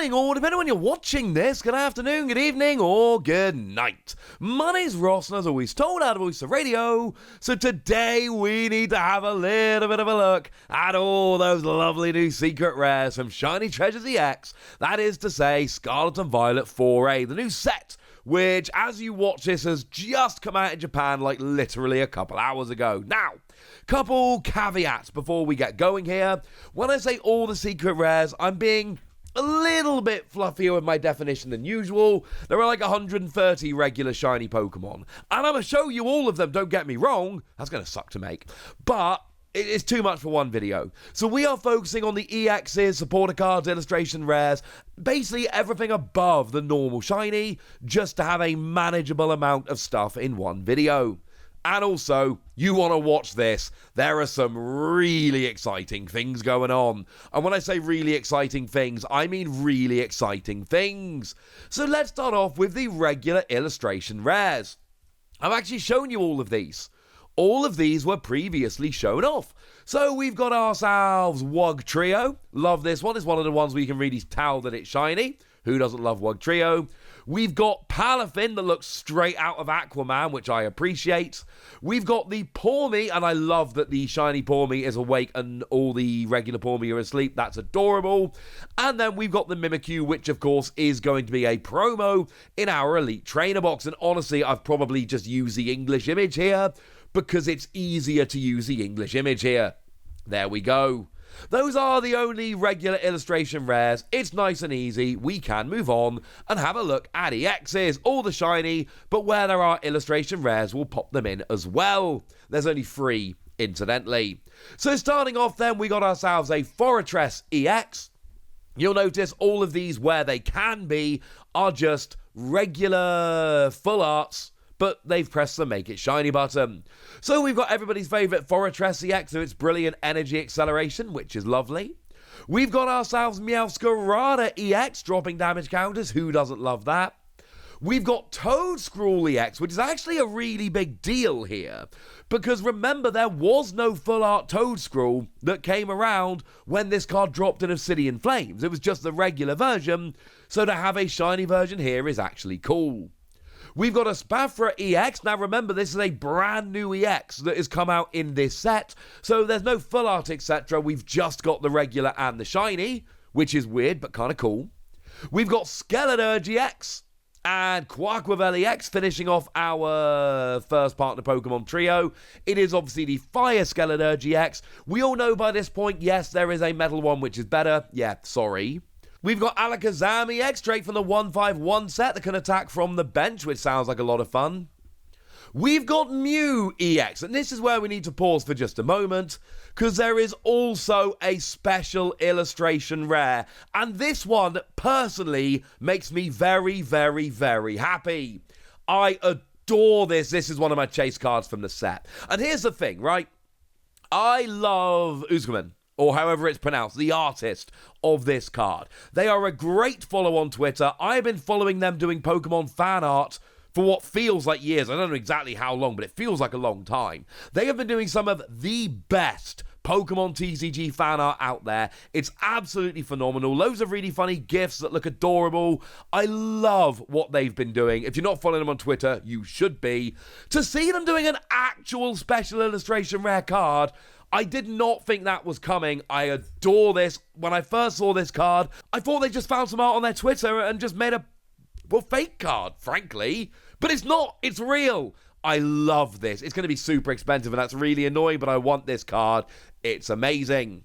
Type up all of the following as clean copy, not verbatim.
morning, or depending on when you're watching this, good afternoon, good evening, or good night. My name's Ross, and as always, told out of Voice of Radio. So today we need to have a little bit of a look at all those lovely new secret rares from Shiny Treasures EX. That is to say, Scarlet and Violet 4A, the new set, which, as you watch this, has just come out in Japan like literally a couple hours ago. Now, couple caveats before we get going here. When I say all the secret rares, I'm being a little bit fluffier with my definition than usual. There are like 130 regular shiny Pokemon, and I'm going to show you all of them, don't get me wrong. That's going to suck to make, but it is too much for one video. So we are focusing on the EXs, supporter cards, illustration rares, basically everything above the normal shiny, just to have a manageable amount of stuff in one video. And also, you want to watch this, there are some really exciting things going on. And when I say really exciting things, I mean really exciting things. So let's start off with the regular illustration rares. I've actually shown you all of these. All of these were previously shown off. So we've got ourselves Wug Trio. Love this one. It's one of the ones where you can really tell that it's shiny. Who doesn't love Wug Trio? We've got Palafin that looks straight out of Aquaman, which I appreciate. We've got the Pawmi, and I love that the shiny Pawmi is awake and all the regular Pawmi are asleep. That's adorable. And then we've got the Mimikyu, which of course is going to be a promo in our Elite Trainer box. And honestly, I've probably just used the English image here because it's easier to use the English image here. There we go. Those are the only regular illustration rares. It's nice and easy. We can move on and have a look at EXs, all the shiny, but where there are illustration rares, we'll pop them in as well. There's only 3, incidentally. So starting off then, we got ourselves a Fortress EX. You'll notice all of these, where they can be, are just regular full arts, but they've pressed the Make It Shiny button. So we've got everybody's favourite Fortress EX with its brilliant energy acceleration, which is lovely. We've got ourselves Meowscarada EX, dropping damage counters. Who doesn't love that? We've got Toadscroll EX, which is actually a really big deal here. Because remember, there was no full art Toadscroll that came around when this card dropped in Obsidian Flames. It was just the regular version, so to have a shiny version here is actually cool. We've got a Spaffra EX. Now remember, this is a brand new EX that has come out in this set. So there's no full art, etc. We've just got the regular and the shiny, which is weird, but kind of cool. We've got Skeleturge EX and Quaquavel EX finishing off our first partner Pokemon trio. It is obviously the Fire Skeleturge EX. We all know by this point, yes, there is a metal one, which is better. Yeah, sorry. We've got Alakazam EX, straight from the 151 set that can attack from the bench, which sounds like a lot of fun. We've got Mew EX, and this is where we need to pause for just a moment, because there is also a special illustration rare, and this one, personally, makes me very, very, very happy. I adore this. This is one of my chase cards from the set. And here's the thing, right? I love Uzcoman, or however it's pronounced, the artist of this card. They are a great follow on Twitter. I've been following them doing Pokemon fan art for what feels like years. I don't know exactly how long, but it feels like a long time. They have been doing some of the best Pokemon TCG fan art out there. It's absolutely phenomenal. Loads of really funny GIFs that look adorable. I love what they've been doing. If you're not following them on Twitter, you should be. To see them doing an actual special illustration rare card, I did not think that was coming. I adore this. When I first saw this card, I thought they just found some art on their Twitter and just made a, well, fake card, frankly. But it's not. It's real. I love this. It's going to be super expensive, and that's really annoying, but I want this card. It's amazing.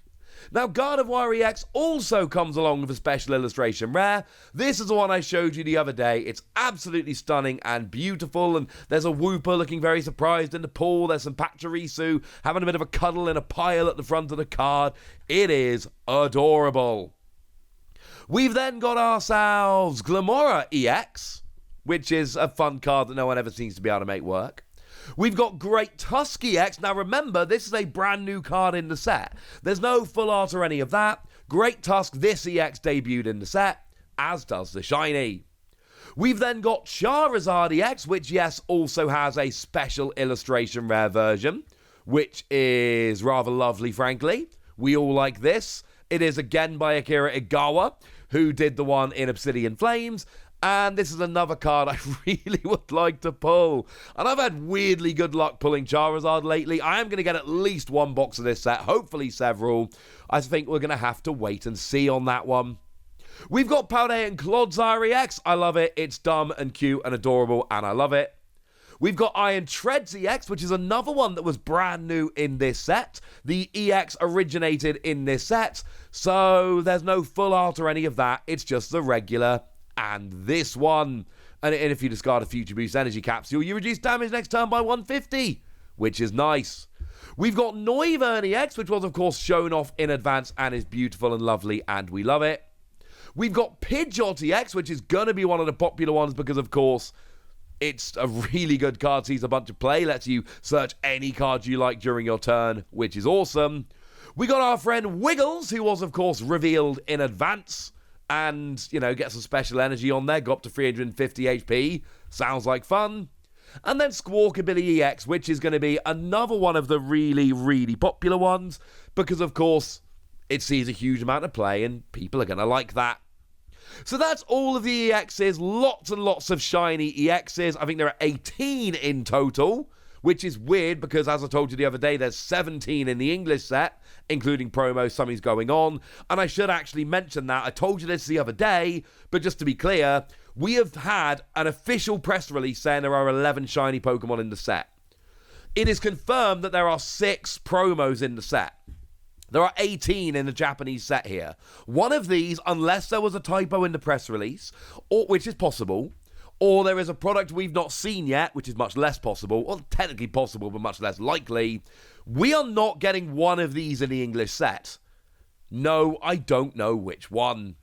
Now, Gardevoir EX also comes along with a special illustration rare. This is the one I showed you the other day. It's absolutely stunning and beautiful, and there's a Wooper looking very surprised in the pool. There's some Pachirisu having a bit of a cuddle in a pile at the front of the card. It is adorable. We've then got ourselves Glamora EX, which is a fun card that no one ever seems to be able to make work. We've got Great Tusk EX. Now remember, this is a brand new card in the set. There's no full art or any of that. Great Tusk, this EX debuted in the set, as does the shiny. We've then got Charizard EX, which yes, also has a special illustration rare version, which is rather lovely, frankly. We all like this. It is again by Akira Igawa, who did the one in Obsidian Flames. And this is another card I really would like to pull. And I've had weirdly good luck pulling Charizard lately. I am going to get at least one box of this set, hopefully several. I think we're going to have to wait and see on that one. We've got Paldean and Clodsire EX. I love it. It's dumb and cute and adorable, and I love it. We've got Iron Treads EX, which is another one that was brand new in this set. The EX originated in this set, so there's no full art or any of that. It's just the regular and this one. And if you discard a Future Boost Energy Capsule, you reduce damage next turn by 150, which is nice. We've got Noivern EX, which was, of course, shown off in advance and is beautiful and lovely, and we love it. We've got Pidgeot EX, which is going to be one of the popular ones because, of course, it's a really good card, sees a bunch of play, lets you search any card you like during your turn, which is awesome. We got our friend Wiggles, who was, of course, revealed in advance. And, you know, get some special energy on there. Got up to 350 HP. Sounds like fun. And then Squawkabilly EX, which is going to be another one of the really, really popular ones. Because, of course, it sees a huge amount of play and people are going to like that. So that's all of the EXs. Lots and lots of shiny EXs. I think there are 18 in total. Which is weird because, as I told you the other day, there's 17 in the English set, including promo, something's going on. And I should actually mention that. I told you this the other day, but just to be clear, we have had an official press release saying there are 11 shiny Pokemon in the set. It is confirmed that there are 6 promos in the set. There are 18 in the Japanese set here. One of these, unless there was a typo in the press release, or which is possible, or there is a product we've not seen yet, which is much less possible, or technically possible, but much less likely. We are not getting one of these in the English set. No, I don't know which one.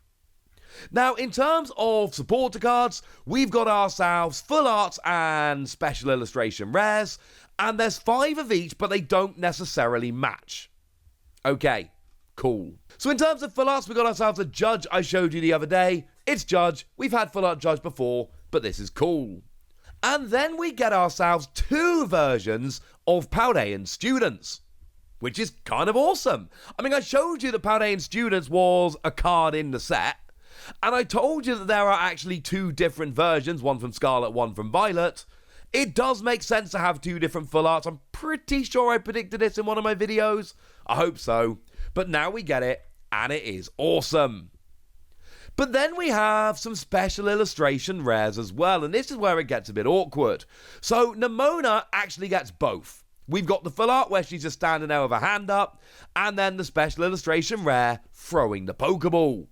Now, in terms of supporter cards, we've got ourselves full arts and special illustration rares, and there's 5 of each, but they don't necessarily match. Okay, cool. So in terms of full arts, we got ourselves a Judge I showed you the other day. It's Judge. We've had full art Judge before, but this is cool. And then we get ourselves 2 versions of Paldean Students, which is kind of awesome. I mean, I showed you that Paldean Students was a card in the set, and I told you that there are actually 2 different versions, one from Scarlet, one from Violet. It does make sense to have 2 different full arts. I'm pretty sure I predicted this in one of my videos. I hope so. But now we get it, and it is awesome. But then we have some special illustration rares as well, and this is where it gets a bit awkward. So Nemona actually gets both. We've got the full art where she's just standing there with her hand up, and then the special illustration rare throwing the Pokeball.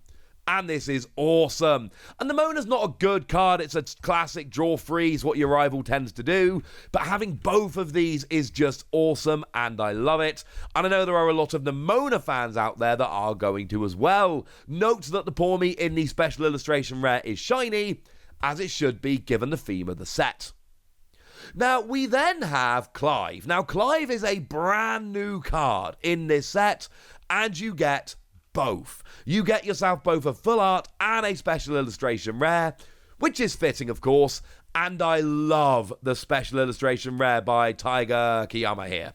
And this is awesome. And Nemona's not a good card. It's a classic draw freeze, what your rival tends to do. But having both of these is just awesome, and I love it. And I know there are a lot of Nemona fans out there that are going to as well. Note that the Pawmi in the special illustration rare is shiny, as it should be given the theme of the set. Now, we then have Clive. Now, Clive is a brand new card in this set, and you get both. You get yourself both a full art and a special illustration rare, which is fitting, of course, and I love the special illustration rare by Tiger Kiyama here.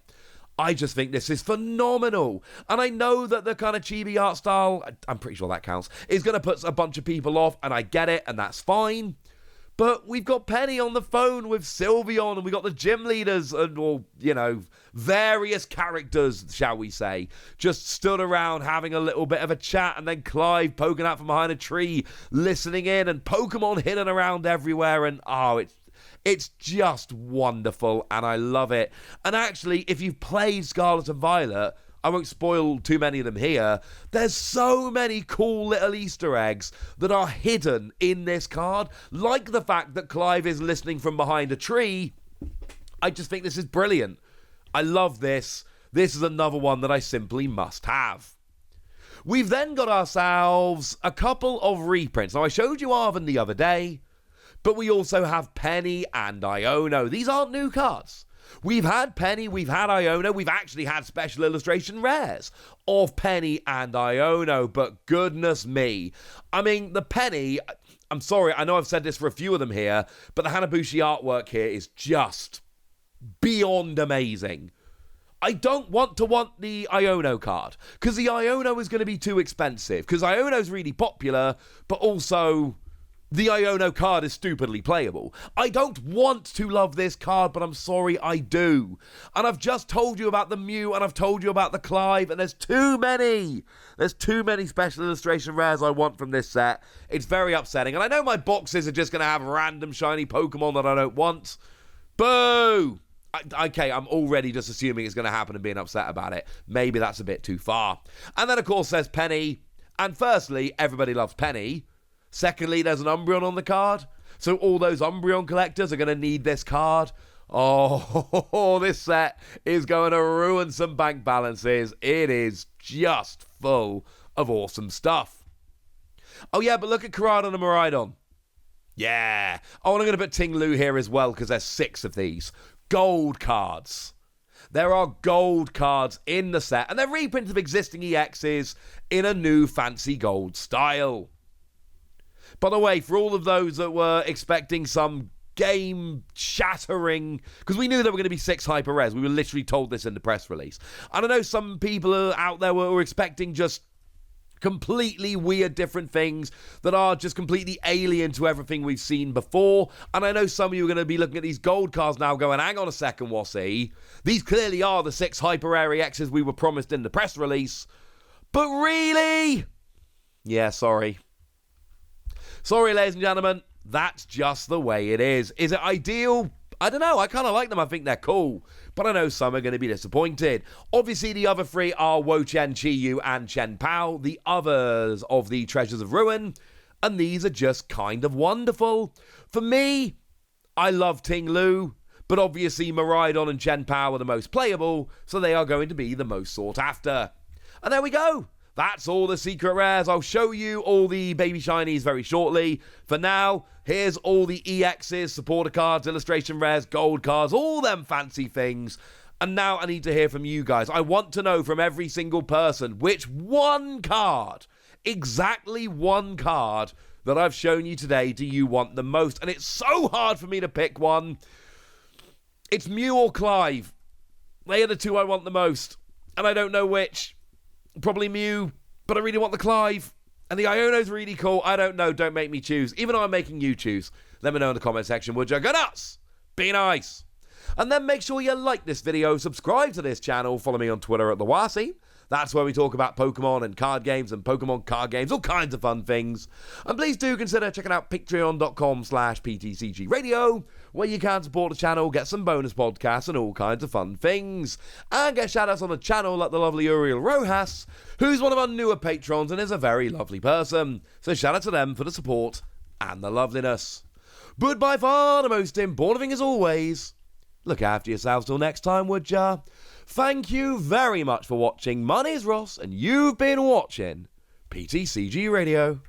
I just think this is phenomenal, and I know that the kind of chibi art style, I'm pretty sure that counts, is going to put a bunch of people off, and I get it, and that's fine. But we've got Penny on the phone with Sylveon, and we've got the gym leaders, and, or, you know, various characters, shall we say, just stood around having a little bit of a chat, and then Clive poking out from behind a tree, listening in, and Pokemon hidden around everywhere, and, oh, it's just wonderful, and I love it. And actually, if you've played Scarlet and Violet, I won't spoil too many of them here. There's so many cool little Easter eggs that are hidden in this card, like the fact that Clive is listening from behind a tree. I just think this is brilliant. I love this. This is another one that I simply must have. We've then got ourselves a couple of reprints. Now, I showed you Arven the other day, but we also have Penny and Iono. These aren't new cards. We've had Penny, we've had Iono, we've actually had special illustration rares of Penny and Iono, but goodness me. I mean, the Penny, I'm sorry, I know I've said this for a few of them here, but the Hanabushi artwork here is just beyond amazing. I don't want the Iono card, because the Iono is going to be too expensive, because Iono's really popular, but also the Iono card is stupidly playable. I don't want to love this card, but I'm sorry, I do. And I've just told you about the Mew, and I've told you about the Clive, and there's too many. There's too many special illustration rares I want from this set. It's very upsetting, and I know my boxes are just going to have random shiny Pokemon that I don't want. Boo! Okay, I'm already just assuming it's going to happen and being upset about it. Maybe that's a bit too far. And then, of course, there's Penny. And firstly, everybody loves Penny. Secondly, there's an Umbreon on the card. So all those Umbreon collectors are going to need this card. Oh, this set is going to ruin some bank balances. It is just full of awesome stuff. Oh, yeah, but look at Koraidon and Miraidon. Yeah. Oh, and I'm going to put Ting-lu here as well, because there's 6 of these. Gold cards. There are gold cards in the set, and they're reprints of existing EXs in a new fancy gold style. By the way, for all of those that were expecting some game-shattering, because we knew there were going to be 6 hyper rares. We were literally told this in the press release. And I know some people out there were expecting just completely weird different things that are just completely alien to everything we've seen before. And I know some of you are going to be looking at these gold cards now going, hang on a second, Wassy. These clearly are the 6 hyper rare EXs we were promised in the press release. But really? Yeah, sorry. Sorry, ladies and gentlemen. That's just the way it is. Is it ideal? I don't know. I kind of like them. I think they're cool. But I know some are going to be disappointed. Obviously, the other 3 are wo-chien, Chi-Yu, and Chien-Pao, the others of the Treasures of Ruin. And these are just kind of wonderful. For me, I love Ting-lu, but obviously Miraidon and Chien-Pao are the most playable, so they are going to be the most sought after. And there we go. That's all the secret rares. I'll show you all the baby shinies very shortly. For now, here's all the EXs, supporter cards, illustration rares, gold cards, all them fancy things. And now I need to hear from you guys. I want to know from every single person which one card, exactly one card that I've shown you today do you want the most. And it's so hard for me to pick one. It's Mew or Clive. They are the 2 I want the most. And I don't know which. Probably Mew, but I really want the Clive. And the Iono's really cool. I don't know. Don't make me choose. Even though I'm making you choose. Let me know in the comment section, would you? Go nuts! Be nice! And then make sure you like this video, subscribe to this channel, follow me on Twitter at the wo-chien. That's where we talk about Pokemon and card games and Pokemon card games, all kinds of fun things. And please do consider checking out patreon.com/PTCG Radio, where you can support the channel, get some bonus podcasts and all kinds of fun things. And get shoutouts on the channel like the lovely Uriel Rojas, who's one of our newer patrons and is a very lovely person. So shout out to them for the support and the loveliness. But by far the most important thing as always, look after yourselves till next time, would ya? Thank you very much for watching. My name's Ross, and you've been watching PTCG Radio.